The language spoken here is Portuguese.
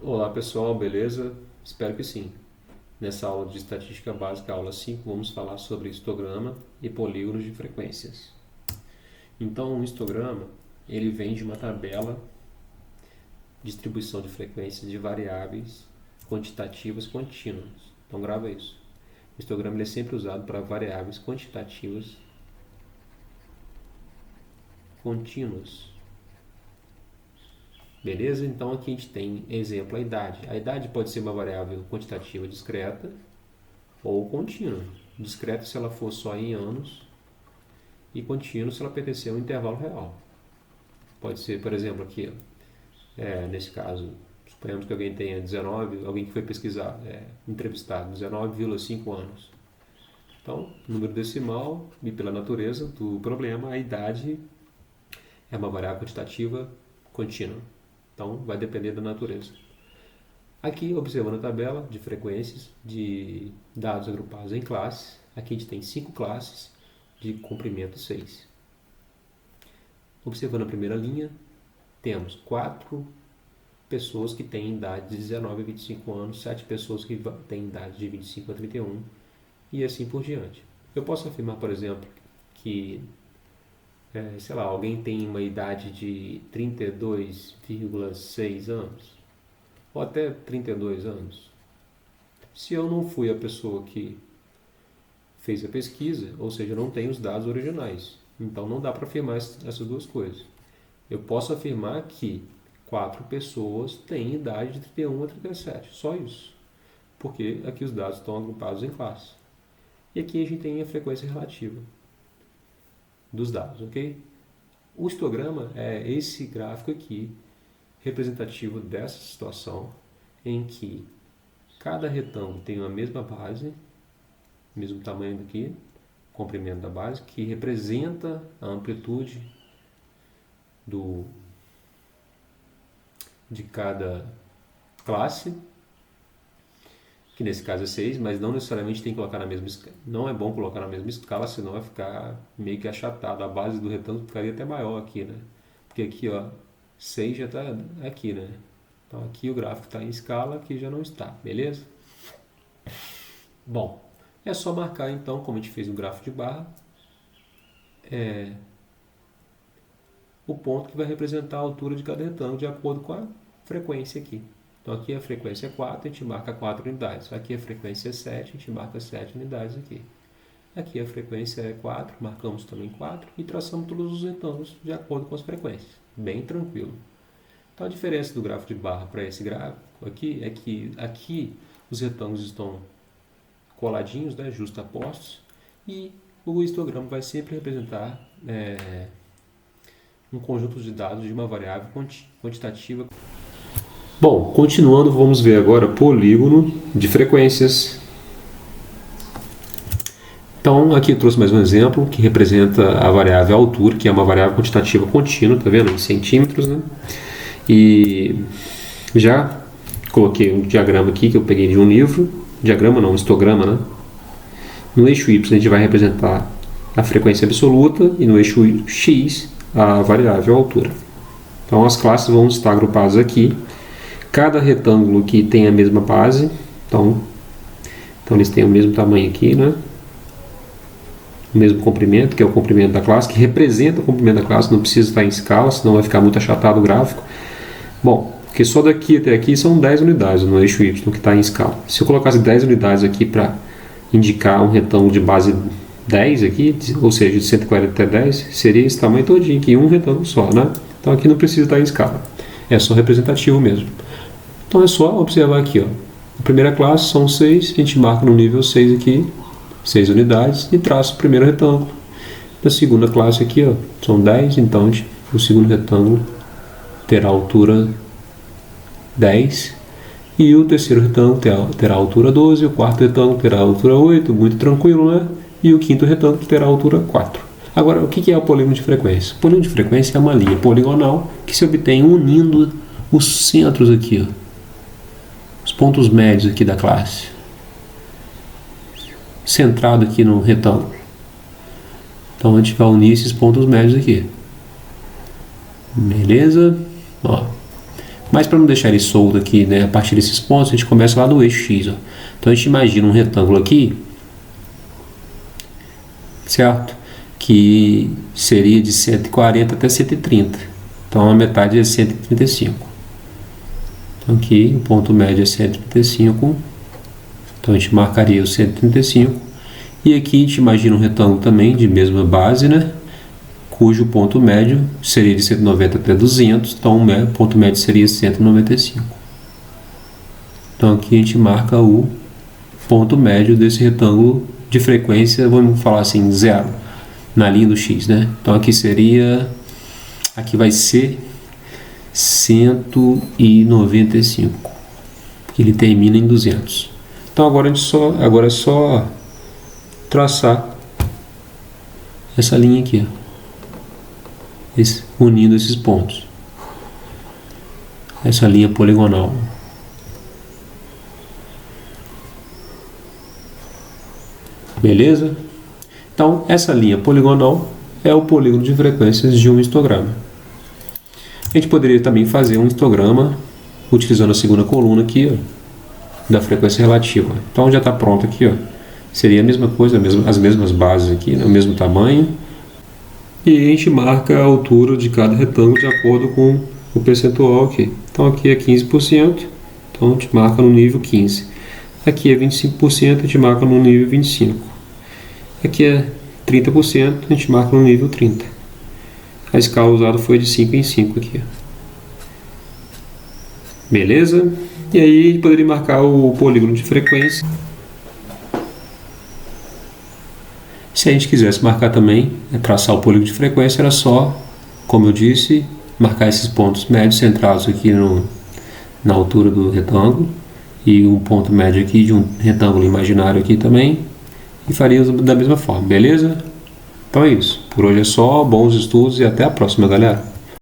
Olá pessoal, beleza? Espero que sim. Nessa aula de estatística básica, aula 5, vamos falar sobre histograma e polígonos de frequências. Então, um histograma, ele vem de uma tabela de distribuição de frequências de variáveis quantitativas contínuas. Então, grava isso. O histograma ele é sempre usado para variáveis quantitativas contínuas. Beleza? Então aqui a gente tem exemplo a idade. A idade pode ser uma variável quantitativa discreta ou contínua. Discreta se ela for só em anos e contínua se ela pertencer a um intervalo real. Pode ser, por exemplo, aqui, nesse caso, suponhamos que alguém tenha 19, alguém que foi pesquisar, entrevistado, 19,5 anos. Então, número decimal e pela natureza do problema, a idade é uma variável quantitativa contínua. Então, vai depender da natureza. Aqui, observando a tabela de frequências de dados agrupados em classes, aqui a gente tem 5 classes de comprimento 6. Observando a primeira linha, temos 4 pessoas que têm idade de 19 a 25 anos, 7 pessoas que têm idade de 25 a 31 e assim por diante. Eu posso afirmar, por exemplo, que alguém tem uma idade de 32,6 anos, ou até 32 anos. Se eu não fui a pessoa que fez a pesquisa, ou seja, eu não tenho os dados originais, então não dá para afirmar essas duas coisas. Eu posso afirmar que 4 pessoas têm idade de 31 a 37, só isso, porque aqui os dados estão agrupados em classe. E aqui a gente tem a frequência relativa dos dados, ok? O histograma é esse gráfico aqui, representativo dessa situação, em que cada retângulo tem a mesma base, mesmo tamanho daqui, comprimento da base, que representa a amplitude de cada classe, que nesse caso é 6, mas não necessariamente tem que colocar na mesma escala. Não é bom colocar na mesma escala, senão vai ficar meio que achatado. A base do retângulo ficaria até maior aqui, né? Porque aqui, ó, 6 já está aqui, né? Então aqui o gráfico está em escala, aqui já não está, beleza? Bom, é só marcar então, como a gente fez no gráfico de barra, o ponto que vai representar a altura de cada retângulo de acordo com a frequência aqui. Então aqui a frequência é 4, a gente marca 4 unidades. Aqui a frequência é 7, a gente marca 7 unidades aqui. Aqui a frequência é 4, marcamos também 4 e traçamos todos os retângulos de acordo com as frequências. Bem tranquilo. Então a diferença do gráfico de barra para esse gráfico aqui é que aqui os retângulos estão coladinhos, né, justapostos, e o histograma vai sempre representar um conjunto de dados de uma variável quantitativa. Bom, continuando, vamos ver agora polígono de frequências. Então, aqui eu trouxe mais um exemplo que representa a variável altura, que é uma variável quantitativa contínua, tá vendo? Em centímetros, né? E já coloquei um diagrama aqui que eu peguei de um livro. Diagrama não, histograma, né? No eixo Y a gente vai representar a frequência absoluta e no eixo X a variável altura. Então, as classes vão estar agrupadas aqui. Cada retângulo aqui tem a mesma base, então eles têm o mesmo tamanho aqui, né? O mesmo comprimento, que é o comprimento da classe, que representa o comprimento da classe, não precisa estar em escala, senão vai ficar muito achatado o gráfico. Bom, porque só daqui até aqui são 10 unidades no eixo Y, que está em escala. Se eu colocasse 10 unidades aqui para indicar um retângulo de base 10 aqui, ou seja, de 140 até 10, seria esse tamanho todinho aqui, um retângulo só, né? Então aqui não precisa estar em escala, é só representativo mesmo. Então é só observar aqui, ó. A primeira classe são 6, a gente marca no nível 6 aqui, 6 unidades, e traça o primeiro retângulo. Na segunda classe aqui, ó, são 10, então o segundo retângulo terá altura 10, e o terceiro retângulo terá altura 12, o quarto retângulo terá altura 8, muito tranquilo, né? E o quinto retângulo terá altura 4. Agora, o que é o polígono de frequência? O polígono de frequência é uma linha poligonal que se obtém unindo os centros aqui, ó. Os pontos médios aqui da classe, centrado aqui no retângulo. Então a gente vai unir esses pontos médios aqui. Beleza? Ó. Mas para não deixar ele solto aqui, né, a partir desses pontos, a gente começa lá do eixo X. Ó. Então a gente imagina um retângulo aqui, certo? Que seria de 140 até 130. Então a metade é 135. Então aqui o ponto médio é 135. Então a gente marcaria o 135. E aqui a gente imagina um retângulo também de mesma base, né? Cujo ponto médio seria de 190 até 200, então o ponto médio seria 195. Então aqui a gente marca o ponto médio desse retângulo de frequência, vamos falar assim, 0, na linha do X, né? Então aqui aqui vai ser 195, porque ele termina em 200. Então agora é só traçar essa linha aqui, ó. Unindo esses pontos, essa linha poligonal. Beleza? Então essa linha poligonal é o polígono de frequências de um histograma. A gente poderia também fazer um histograma utilizando a segunda coluna aqui, ó, da frequência relativa. Então já está pronto aqui, ó. Seria a mesma coisa, as mesmas bases aqui, né, o mesmo tamanho. E a gente marca a altura de cada retângulo de acordo com o percentual aqui. Então aqui é 15%, então a gente marca no nível 15. Aqui é 25%, a gente marca no nível 25. Aqui é 30%, a gente marca no nível 30. A escala usada foi de 5 em 5 aqui. Beleza? E aí a gente poderia marcar o polígono de frequência. Se a gente quisesse marcar também, traçar o polígono de frequência, era só, como eu disse, marcar esses pontos médios centrados aqui na altura do retângulo e um ponto médio aqui de um retângulo imaginário aqui também, e faria da mesma forma, beleza? Então é isso. Por hoje é só, bons estudos e até a próxima, galera.